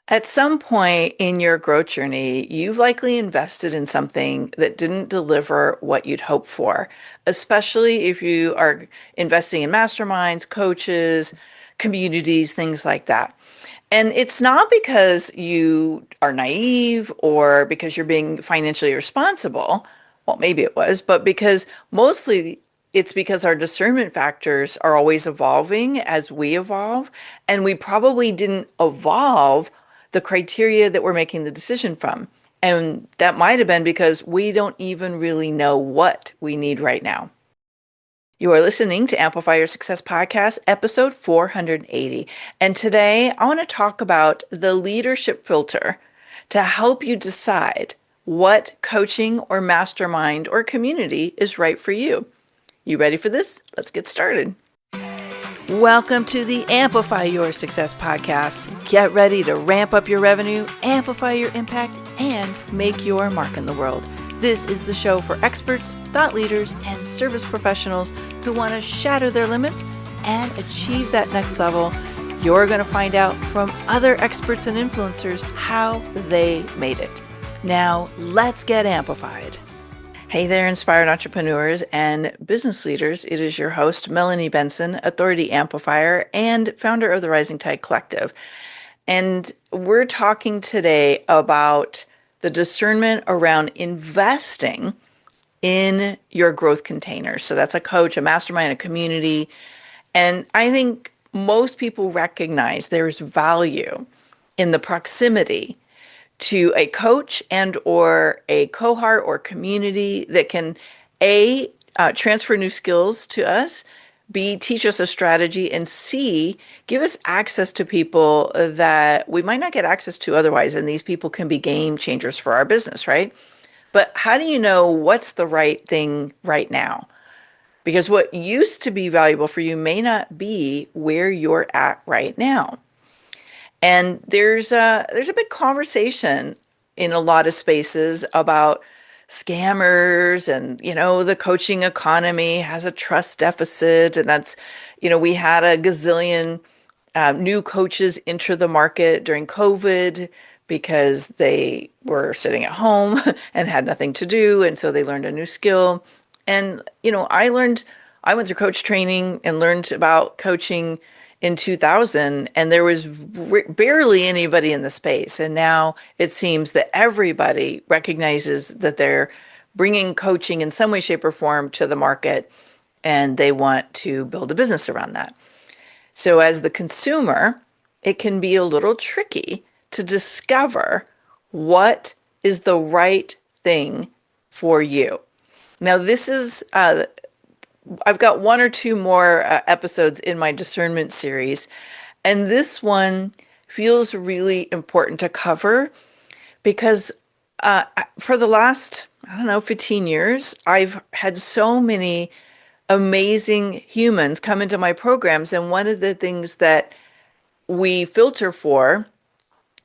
At some point in your growth journey, you've likely invested in something that didn't deliver what you'd hoped for, especially if you are investing in masterminds, coaches, communities, things like that. And it's not because you are naive or because you're being financially irresponsible. Well, maybe it was, but because mostly it's because our discernment factors are always evolving as we evolve, and we probably didn't evolve the criteria that we're making the decision from. And that might have been because we don't even really know what we need right now. You are listening to Amplify Your Success Podcast, episode 480. And today I want to talk about the leadership filter to help you decide what coaching or mastermind or community is right for you. You ready for this? Let's get started. Welcome to the Amplify Your Success Podcast. Get ready to ramp up your revenue, amplify your impact, and make your mark in the world. This is the show for experts, thought leaders, and service professionals who want to shatter their limits and achieve that next level. You're going to find out from other experts and influencers how they made it. Now, let's get amplified. Hey there, inspired entrepreneurs and business leaders. It is your host, Melanie Benson, authority amplifier and founder of the Rising Tide Collective. And we're talking today about the discernment around investing in your growth containers. So that's a coach, a mastermind, a community. And I think most people recognize there's value in the proximity to a coach and or a cohort or community that can transfer new skills to us, B, teach us a strategy, and C, give us access to people that we might not get access to otherwise. And these people can be game changers for our business, right? But how do you know what's the right thing right now? Because what used to be valuable for you may not be where you're at right now. And there's a big conversation in a lot of spaces about scammers and, the coaching economy has a trust deficit. And that's, we had a gazillion new coaches enter the market during COVID because they were sitting at home and had nothing to do. And so they learned a new skill. And, I went through coach training and learned about coaching in 2000, and there was barely anybody in the space. And now it seems that everybody recognizes that they're bringing coaching in some way, shape, or form to the market, and they want to build a business around that. So as the consumer, it can be a little tricky to discover what is the right thing for you. Now, this is I've got one or two more episodes in my discernment series, and this one feels really important to cover because for the last, 15 years, I've had so many amazing humans come into my programs, and one of the things that we filter for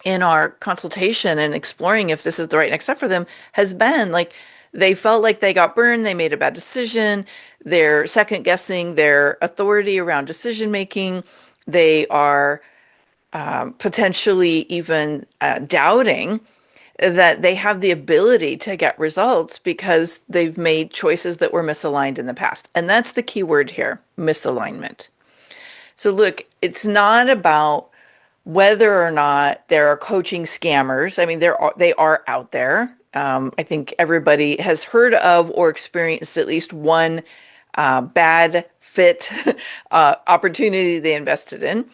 in our consultation and exploring if this is the right next step for them has been like they felt like they got burned, they made a bad decision, they're second guessing their authority around decision making, they are potentially even doubting that they have the ability to get results because they've made choices that were misaligned in the past. And that's the key word here, misalignment. So look, it's not about whether or not there are coaching scammers. I mean, they are out there. I think everybody has heard of or experienced at least one bad fit opportunity they invested in.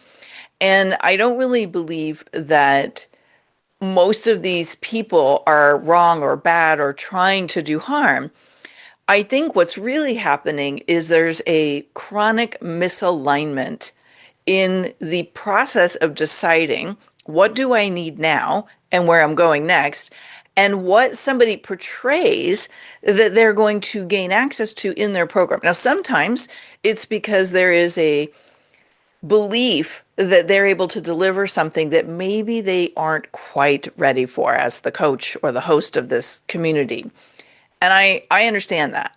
And I don't really believe that most of these people are wrong or bad or trying to do harm. I think what's really happening is there's a chronic misalignment in the process of deciding what do I need now and where I'm going next, and what somebody portrays that they're going to gain access to in their program. Now, sometimes it's because there is a belief that they're able to deliver something that maybe they aren't quite ready for as the coach or the host of this community. And I understand that.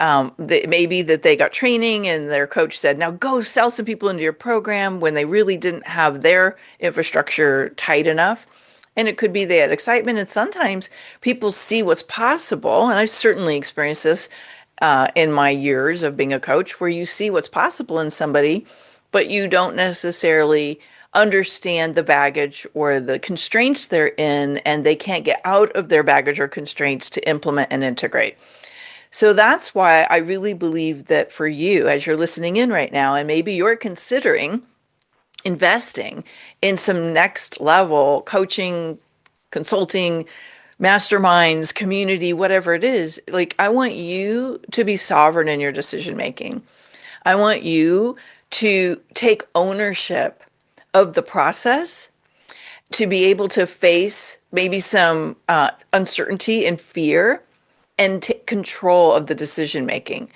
Maybe that they got training and their coach said, now go sell some people into your program when they really didn't have their infrastructure tight enough. And it could be they had excitement. And sometimes people see what's possible. And I've certainly experienced this in my years of being a coach, where you see what's possible in somebody, but you don't necessarily understand the baggage or the constraints they're in, and they can't get out of their baggage or constraints to implement and integrate. So that's why I really believe that for you, as you're listening in right now, and maybe you're considering investing in some next level coaching, consulting, masterminds, community, whatever it is, like I want you to be sovereign in your decision making. I want you to take ownership of the process, to be able to face maybe some uncertainty and fear and take control of the decision making.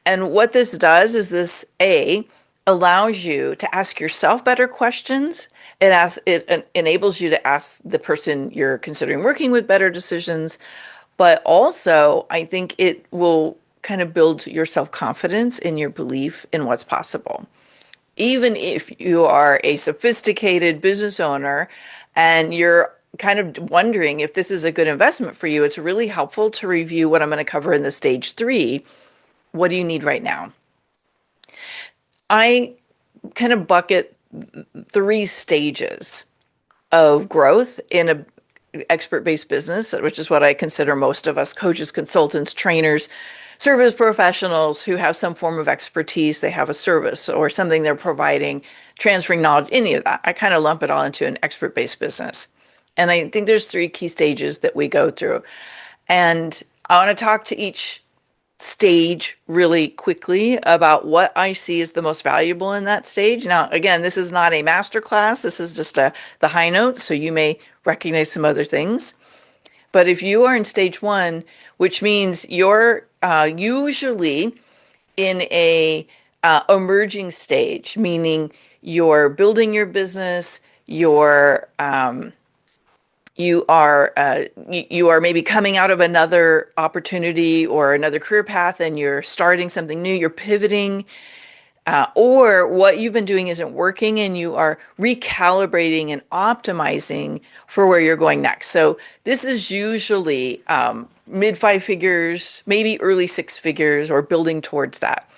And what this does is this allows you to ask yourself better questions. It enables you to ask the person you're considering working with better decisions, but also I think it will kind of build your self-confidence in your belief in what's possible. Even if you are a sophisticated business owner and you're kind of wondering if this is a good investment for you, it's really helpful to review what I'm going to cover in the stage 3. What do you need right now? I kind of bucket 3 stages of growth in a expert-based business, which is what I consider most of us coaches, consultants, trainers, service professionals who have some form of expertise. They have a service or something they're providing, transferring knowledge, any of that. I kind of lump it all into an expert-based business. And I think there's 3 key stages that we go through. And I want to talk to each stage really quickly about what I see as the most valuable in that stage. Now, again, this is not a master class. This is just the high notes. So you may recognize some other things. But if you are in stage 1, which means you're usually in a emerging stage, meaning you're building your business, you are maybe coming out of another opportunity or another career path and you're starting something new, you're pivoting, or what you've been doing isn't working and you are recalibrating and optimizing for where you're going next. So this is usually mid 5 figures, maybe early 6 figures, or building towards that.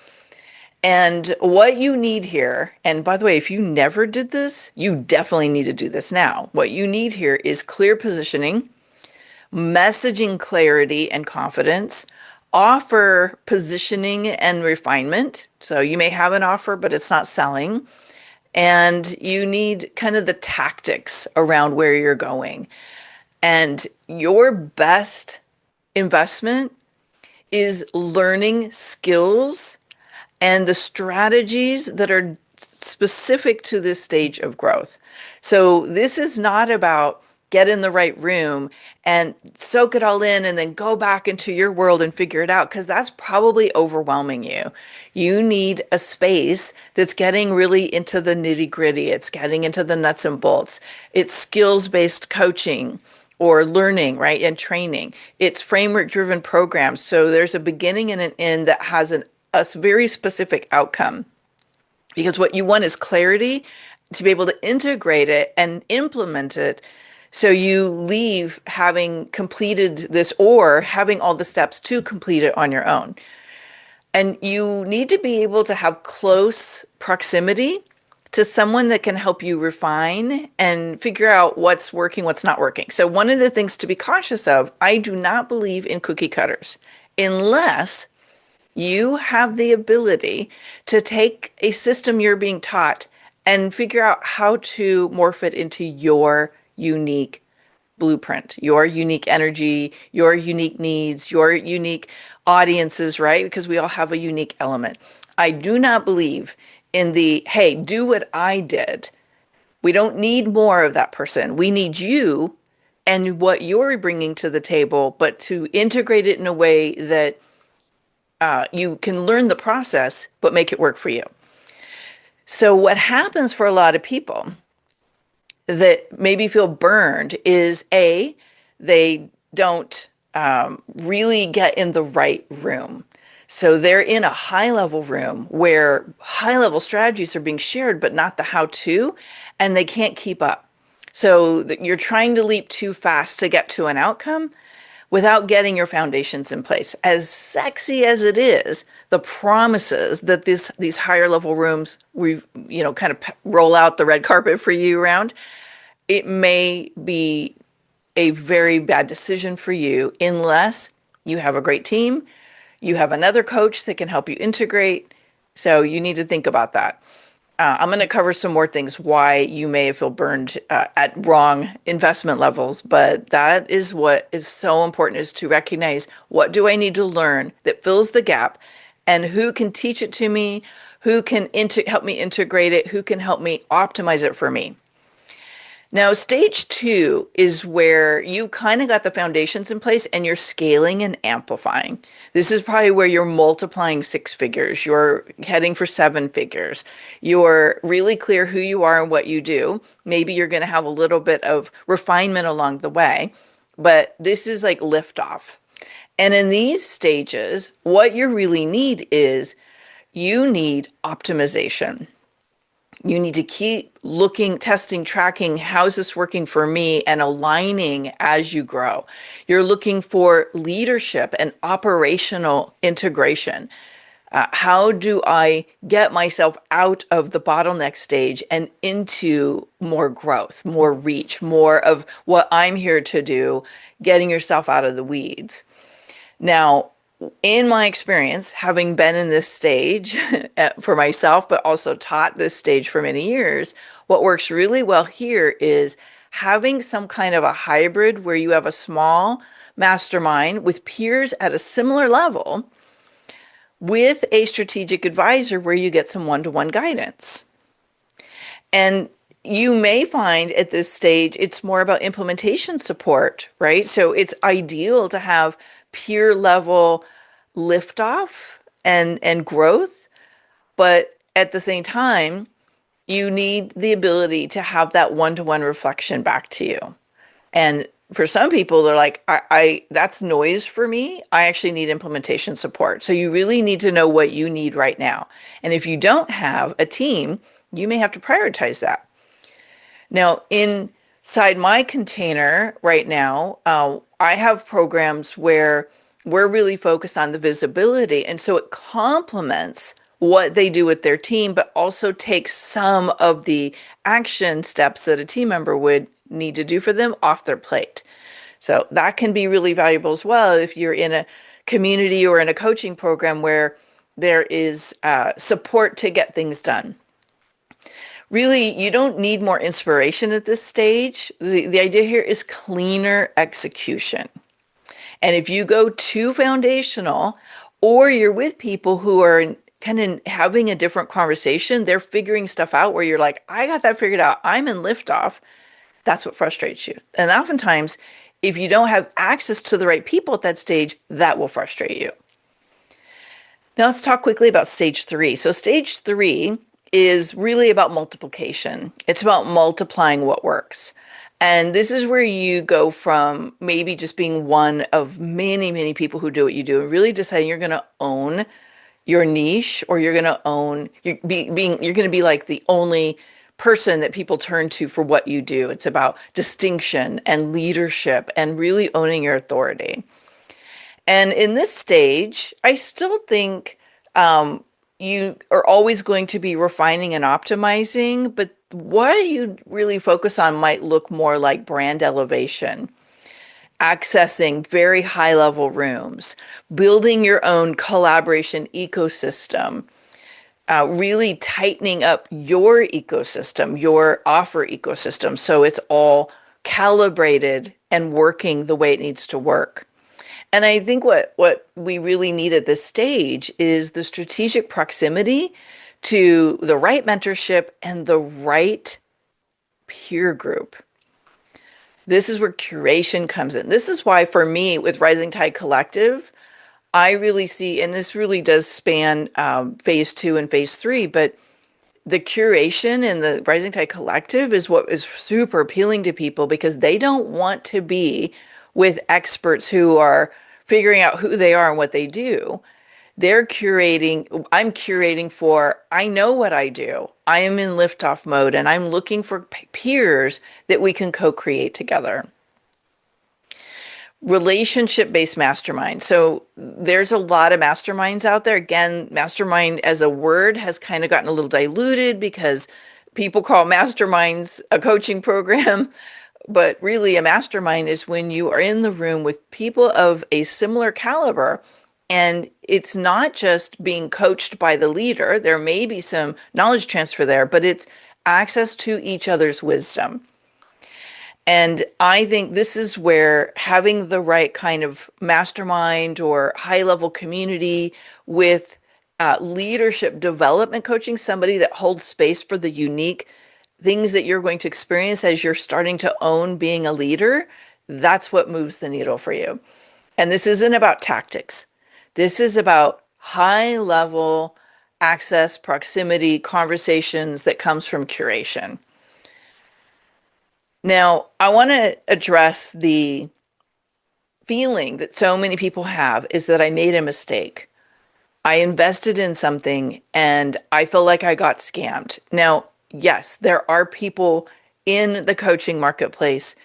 And what you need here, and by the way, if you never did this, you definitely need to do this now. What you need here is clear positioning, messaging clarity and confidence, offer positioning and refinement. So you may have an offer, but it's not selling. And you need kind of the tactics around where you're going. And your best investment is learning skills and the strategies that are specific to this stage of growth. So this is not about get in the right room and soak it all in and then go back into your world and figure it out, because that's probably overwhelming you. You need a space that's getting really into the nitty-gritty. It's getting into the nuts and bolts. It's skills-based coaching or learning, right? And training. It's framework-driven programs. So there's a beginning and an end that has a very specific outcome, because what you want is clarity to be able to integrate it and implement it, so you leave having completed this or having all the steps to complete it on your own. And you need to be able to have close proximity to someone that can help you refine and figure out what's working, what's not working. So one of the things to be cautious of, I do not believe in cookie cutters unless you have the ability to take a system you're being taught and figure out how to morph it into your unique blueprint, your unique energy, your unique needs, your unique audiences, right? Because we all have a unique element. I do not believe in the, hey, do what I did. We don't need more of that person. We need you and what you're bringing to the table, but to integrate it in a way that you can learn the process, but make it work for you. So what happens for a lot of people that maybe feel burned is they don't really get in the right room. So they're in a high level room where high level strategies are being shared, but not the how to, and they can't keep up. So you're trying to leap too fast to get to an outcome without getting your foundations in place. As sexy as it is, the promises that these higher level rooms we kind of roll out the red carpet for you around, it may be a very bad decision for you unless you have a great team, you have another coach that can help you integrate. So you need to think about that. I'm going to cover some more things why you may feel burned at wrong investment levels, but that is what is so important, is to recognize what do I need to learn that fills the gap, and who can teach it to me, who can help me integrate it, who can help me optimize it for me. Now, stage 2 is where you kind of got the foundations in place and you're scaling and amplifying. This is probably where you're multiplying 6 figures. You're heading for 7 figures. You're really clear who you are and what you do. Maybe you're going to have a little bit of refinement along the way, but this is like liftoff. And in these stages, what you really need is you need optimization. You need to keep looking, testing, tracking, how's this working for me, and aligning as you grow. You're looking for leadership and operational integration. How do I get myself out of the bottleneck stage and into more growth, more reach, more of what I'm here to do, getting yourself out of the weeds? Now, in my experience, having been in this stage for myself, but also taught this stage for many years, what works really well here is having some kind of a hybrid where you have a small mastermind with peers at a similar level with a strategic advisor where you get some one-to-one guidance. And you may find at this stage it's more about implementation support, right? So it's ideal to have peer level liftoff and growth, but at the same time, you need the ability to have that one-to-one reflection back to you. And for some people, they're like, I that's noise for me. I actually need implementation support. So you really need to know what you need right now. And if you don't have a team, you may have to prioritize that. Now, inside my container right now, I have programs where we're really focused on the visibility. And so it complements what they do with their team, but also takes some of the action steps that a team member would need to do for them off their plate. So that can be really valuable as well if you're in a community or in a coaching program where there is support to get things done. Really, you don't need more inspiration at this stage. The idea here is cleaner execution. And if you go too foundational, or you're with people who are kind of having a different conversation, they're figuring stuff out where you're like, I got that figured out, I'm in liftoff, that's what frustrates you. And oftentimes, if you don't have access to the right people at that stage, that will frustrate you. Now let's talk quickly about stage 3. So stage 3 is really about multiplication. It's about multiplying what works. And this is where you go from maybe just being one of many, many people who do what you do, and really deciding you're going to own your niche, or you're going to own, you're going to be like the only person that people turn to for what you do. It's about distinction and leadership and really owning your authority. And in this stage, I still think you are always going to be refining and optimizing, but what you really focus on might look more like brand elevation, accessing very high level rooms, building your own collaboration ecosystem, really tightening up your ecosystem, your offer ecosystem, so it's all calibrated and working the way it needs to work. And I think what we really need at this stage is the strategic proximity to the right mentorship and the right peer group. This is where curation comes in. This is why, for me, with Rising Tide Collective, I really see, and this really does span phase 2 and phase 3, but the curation in the Rising Tide Collective is what is super appealing to people, because they don't want to be with experts who are figuring out who they are and what they do. I'm curating for, I know what I do. I am in liftoff mode and I'm looking for peers that we can co-create together. Relationship-based mastermind. So there's a lot of masterminds out there. Again, mastermind as a word has kind of gotten a little diluted because people call masterminds a coaching program. But really, a mastermind is when you are in the room with people of a similar caliber. And it's not just being coached by the leader. There may be some knowledge transfer there, but it's access to each other's wisdom. And I think this is where having the right kind of mastermind or high level community with leadership development coaching, somebody that holds space for the unique things that you're going to experience as you're starting to own being a leader, that's what moves the needle for you. And this isn't about tactics. This is about high level access, proximity, conversations that comes from curation. Now, I want to address the feeling that so many people have is that I made a mistake. I invested in something and I feel like I got scammed. Now, yes, there are people in the coaching marketplace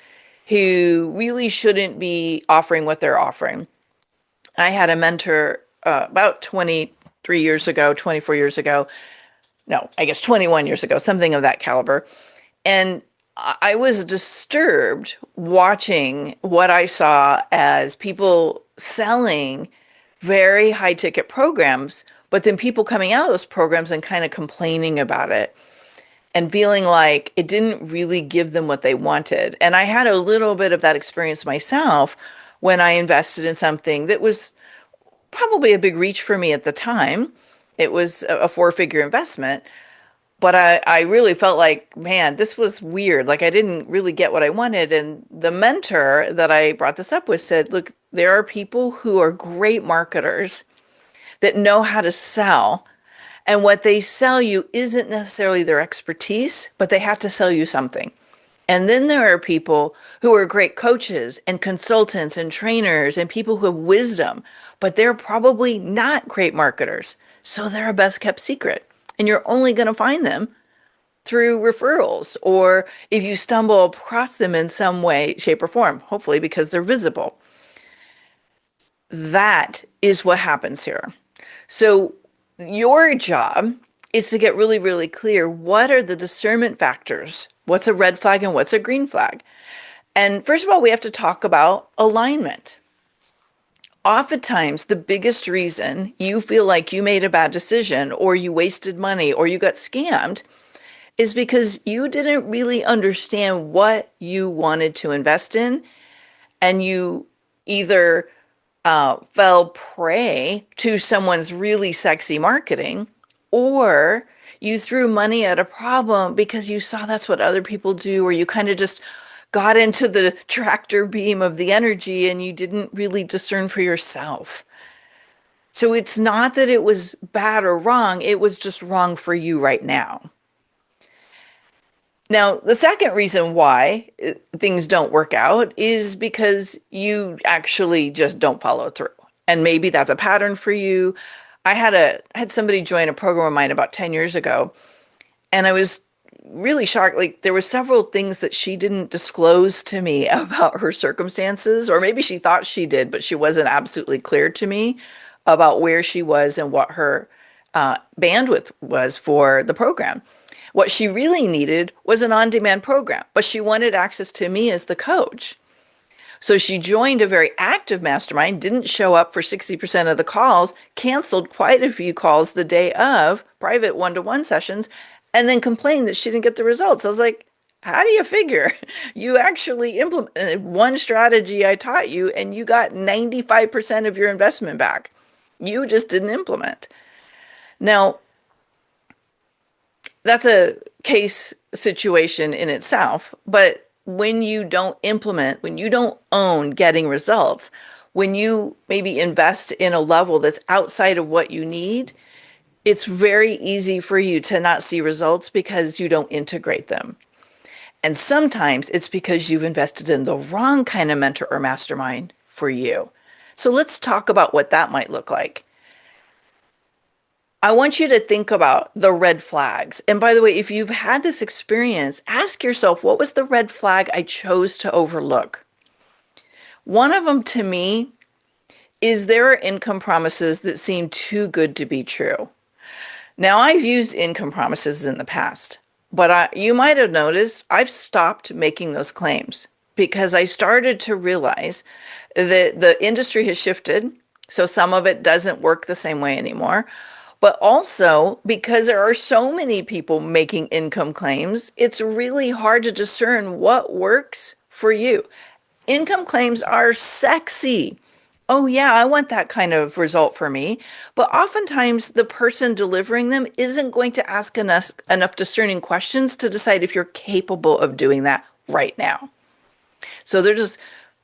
who really shouldn't be offering what they're offering. I had a mentor about 23 years ago, 24 years ago. No, I guess 21 years ago, something of that caliber. And I was disturbed watching what I saw as people selling very high ticket programs, but then people coming out of those programs and kind of complaining about it and feeling like it didn't really give them what they wanted. And I had a little bit of that experience myself when I invested in something that was probably a big reach for me at the time. It was a four-figure investment, but I really felt like, man, this was weird. Like I didn't really get what I wanted. And the mentor that I brought this up with said, look, there are people who are great marketers that know how to sell. And what they sell you isn't necessarily their expertise, but they have to sell you something. And then there are people who are great coaches and consultants and trainers and people who have wisdom, but they're probably not great marketers. So they're a best kept secret. And you're only going to find them through referrals or if you stumble across them in some way, shape, or form, hopefully because they're visible. That is what happens here. So your job is to get really, really clear. What are the discernment factors? What's a red flag and what's a green flag? And first of all, we have to talk about alignment. Oftentimes, the biggest reason you feel like you made a bad decision or you wasted money or you got scammed is because you didn't really understand what you wanted to invest in. And you either fell prey to someone's really sexy marketing, or you threw money at a problem because you saw that's what other people do, or you kind of just got into the tractor beam of the energy and you didn't really discern for yourself. So it's not that it was bad or wrong, it was just wrong for you right now. Now, the second reason why things don't work out is because you actually just don't follow through. And maybe that's a pattern for you. I had somebody join a program of mine about 10 years ago, and I was really shocked. Like there were several things that she didn't disclose to me about her circumstances, or maybe she thought she did, but she wasn't absolutely clear to me about where she was and what her bandwidth was for the program. What she really needed was an on-demand program, but she wanted access to me as the coach. So she joined a very active mastermind, didn't show up for 60% of the calls, canceled quite a few calls the day of private one-to-one sessions, and then complained that she didn't get the results. I was like, how do you figure? You actually implemented one strategy I taught you and you got 95% of your investment back. You just didn't implement. Now, that's a case situation in itself, but when you don't implement, when you don't own getting results, when you maybe invest in a level that's outside of what you need, it's very easy for you to not see results because you don't integrate them. And sometimes it's because you've invested in the wrong kind of mentor or mastermind for you. So let's talk about what that might look like. I want you to think about the red flags. And by the way, if you've had this experience, ask yourself, what was the red flag I chose to overlook? One of them to me is there are income promises that seem too good to be true. Now, I've used income promises in the past, but you might have noticed I've stopped making those claims because I started to realize that the industry has shifted. So some of it doesn't work the same way anymore. But also because there are so many people making income claims, it's really hard to discern what works for you. Income claims are sexy. Oh, yeah, I want that kind of result for me. But oftentimes, the person delivering them isn't going to ask enough discerning questions to decide if you're capable of doing that right now. So they're just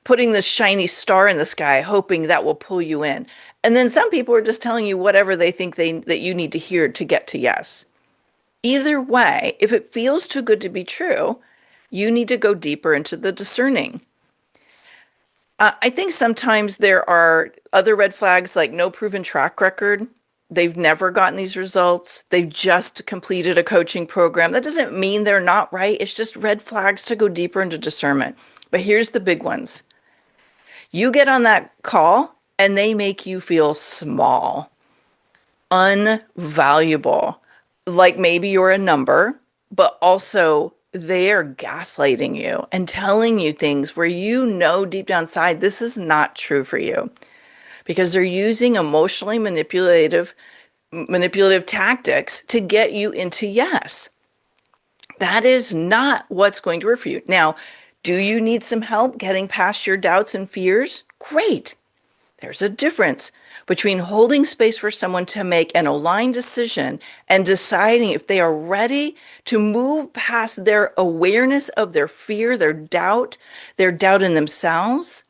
putting this shiny star in the sky, hoping that will pull you in. And then some people are just telling you whatever they think that you need to hear to get to yes. Either way, if it feels too good to be true, you need to go deeper into the discerning. I think sometimes there are other red flags like no proven track record. They've never gotten these results. They've just completed a coaching program. That doesn't mean they're not right. It's just red flags to go deeper into discernment. But here's the big ones. You get on that call and they make you feel small, unvaluable, like maybe you're a number, but also they are gaslighting you and telling you things where you know deep down inside this is not true for you because they're using emotionally manipulative tactics to get you into yes. That is not what's going to refute. Now, do you need some help getting past your doubts and fears? Great. There's a difference between holding space for someone to make an aligned decision and deciding if they are ready to move past their awareness of their fear, their doubt in themselves,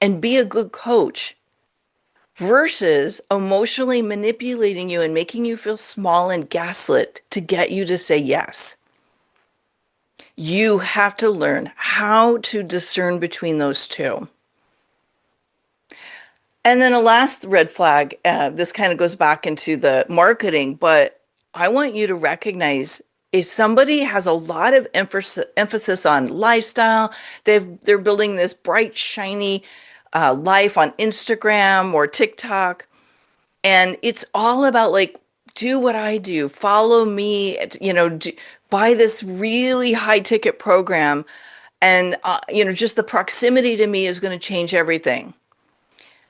and be a good coach versus emotionally manipulating you and making you feel small and gaslit to get you to say yes. You have to learn how to discern between those two. And then a last red flag, this kind of goes back into the marketing, but I want you to recognize if somebody has a lot of emphasis on lifestyle, they're building this bright, shiny life on Instagram or TikTok, and it's all about like, do what I do, follow me, buy this really high ticket program, and just the proximity to me is going to change everything.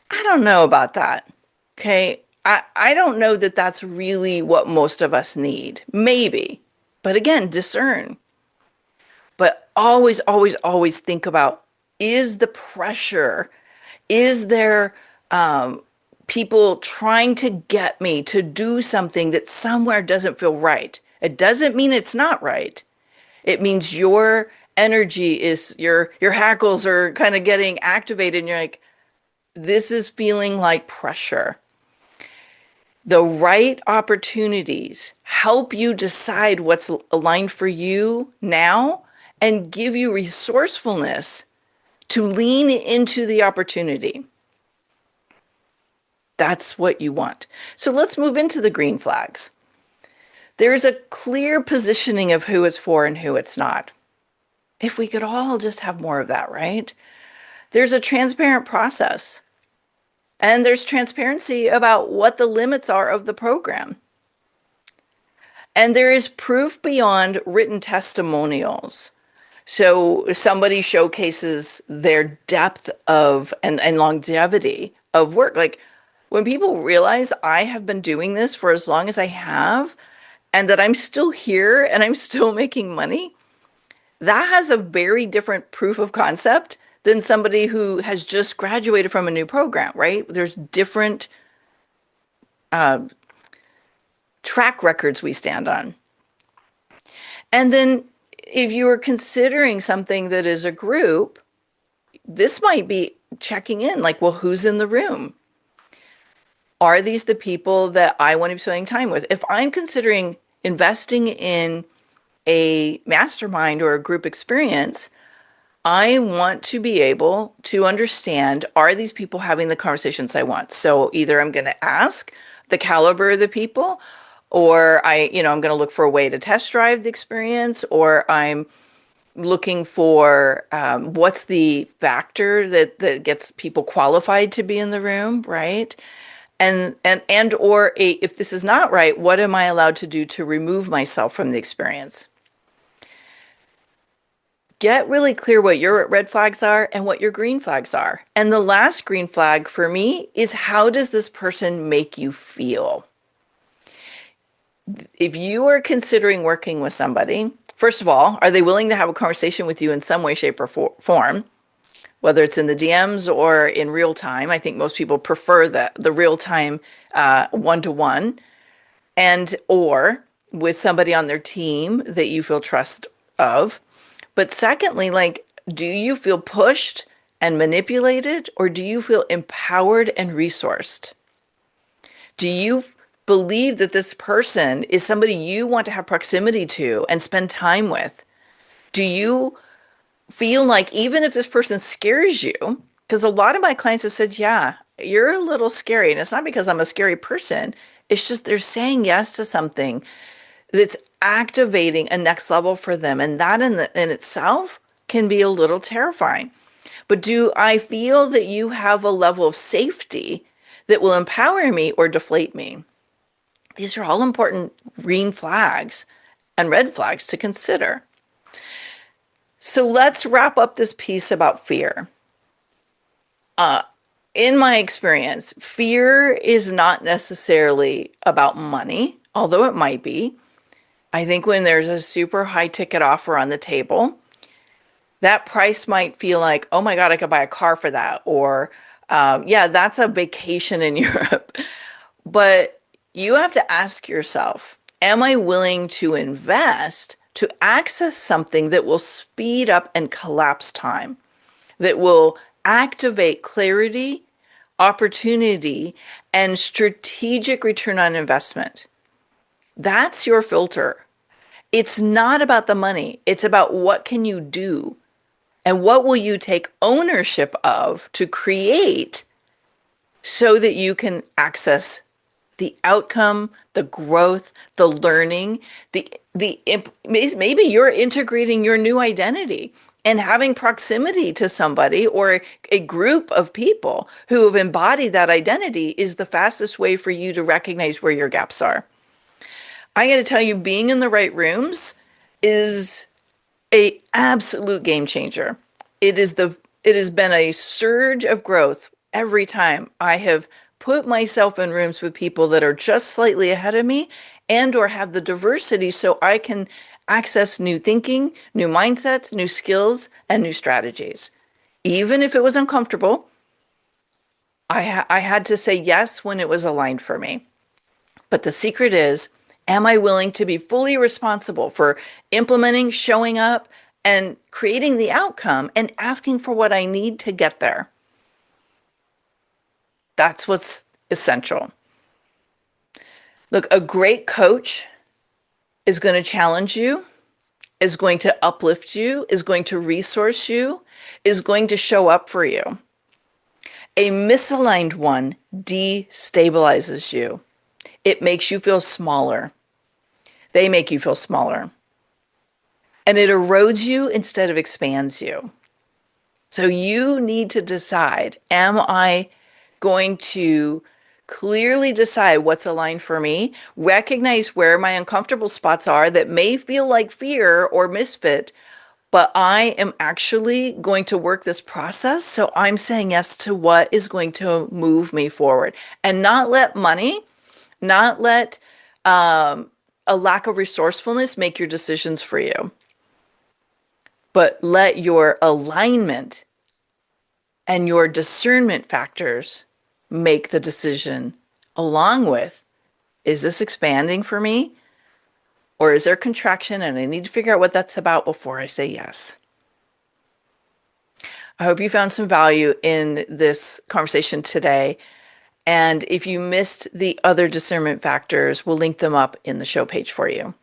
I don't know about that. Okay. I don't know that that's really what most of us need. Maybe. But again, discern. But always, always, always think about, is the pressure, is there people trying to get me to do something that somewhere doesn't feel right? It doesn't mean it's not right. It means your energy is, your hackles are kind of getting activated and you're like, this is feeling like pressure. The right opportunities help you decide what's aligned for you now and give you resourcefulness to lean into the opportunity. That's what you want. So let's move into the green flags. There's a clear positioning of who it's for and who it's not. If we could all just have more of that, right? There's a transparent process. And there's transparency about what the limits are of the program. And there is proof beyond written testimonials. So somebody showcases their depth of and longevity of work. Like when people realize I have been doing this for as long as I have, and that I'm still here and I'm still making money, that has a very different proof of concept than somebody who has just graduated from a new program, right? There's different track records we stand on. And then if you are considering something that is a group, this might be checking in, like, well, who's in the room? Are these the people that I want to be spending time with? If I'm considering investing in a mastermind or a group experience, I want to be able to understand, are these people having the conversations I want? So either I'm going to ask the caliber of the people, or I'm going to look for a way to test drive the experience, or I'm looking for what's the factor that gets people qualified to be in the room, right? If this is not right, what am I allowed to do to remove myself from the experience? Get really clear what your red flags are and what your green flags are. And the last green flag for me is, how does this person make you feel? If you are considering working with somebody, first of all, are they willing to have a conversation with you in some way, shape, or form? Whether it's in the DMs or in real time. I think most people prefer the real time one-to-one, and or with somebody on their team that you feel trust of. But secondly, like, do you feel pushed and manipulated, or do you feel empowered and resourced? Do you believe that this person is somebody you want to have proximity to and spend time with? Do you feel like, even if this person scares you, because a lot of my clients have said, yeah, you're a little scary. And it's not because I'm a scary person. It's just they're saying yes to something that's activating a next level for them. And that in itself can be a little terrifying. But do I feel that you have a level of safety that will empower me or deflate me? These are all important green flags and red flags to consider. So let's wrap up this piece about fear. In my experience, fear is not necessarily about money, although it might be. I think when there's a super high ticket offer on the table, that price might feel like, oh my God, I could buy a car for that. Or, yeah, that's a vacation in Europe. But you have to ask yourself, am I willing to invest to access something that will speed up and collapse time, that will activate clarity, opportunity, and strategic return on investment? That's your filter. It's not about the money. It's about what can you do and what will you take ownership of to create so that you can access the outcome, the growth, the learning, maybe you're integrating your new identity and having proximity to somebody or a group of people who have embodied that identity is the fastest way for you to recognize where your gaps are. I got to tell you, being in the right rooms is a absolute game changer. It has been a surge of growth every time I have put myself in rooms with people that are just slightly ahead of me and or have the diversity so I can access new thinking, new mindsets, new skills, and new strategies. Even if it was uncomfortable, I had to say yes when it was aligned for me. But the secret is, am I willing to be fully responsible for implementing, showing up, and creating the outcome and asking for what I need to get there? That's what's essential. Look, a great coach is going to challenge you, is going to uplift you, is going to resource you, is going to show up for you. A misaligned one destabilizes you. It makes you feel smaller. They make you feel smaller. And it erodes you instead of expands you. So you need to decide, am I going to clearly decide what's aligned for me, recognize where my uncomfortable spots are that may feel like fear or misfit, but I am actually going to work this process. So I'm saying yes to what is going to move me forward, and not let money, not let a lack of resourcefulness make your decisions for you, but let your alignment and your discernment factors make the decision, along with, is this expanding for me? Or is there contraction and I need to figure out what that's about before I say yes? I hope you found some value in this conversation today. And if you missed the other discernment factors, we'll link them up in the show page for you.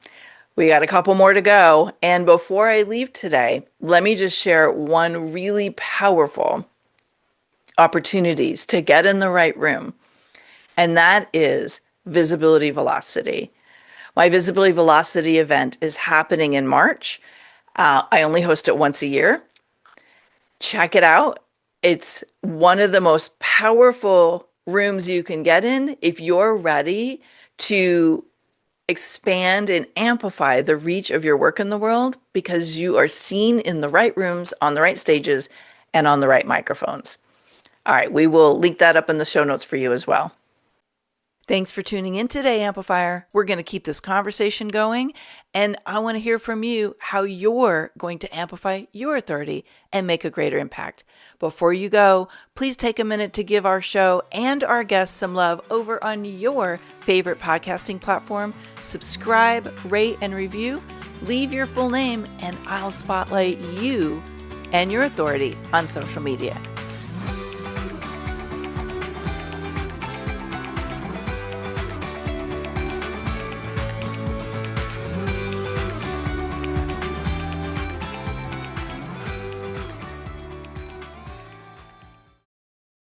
We got a couple more to go. And before I leave today, let me just share one really powerful opportunities to get in the right room. And that is visibility velocity. My Visibility Velocity event is happening in March. I only host it once a year. Check it out. It's one of the most powerful rooms you can get in if you're ready to expand and amplify the reach of your work in the world, because you are seen in the right rooms, on the right stages, and on the right microphones. All right, we will link that up in the show notes for you as well. Thanks for tuning in today, Amplifier. We're going to keep this conversation going, and I want to hear from you how you're going to amplify your authority and make a greater impact. Before you go, please take a minute to give our show and our guests some love over on your favorite podcasting platform. Subscribe, rate, and review. Leave your full name, and I'll spotlight you and your authority on social media.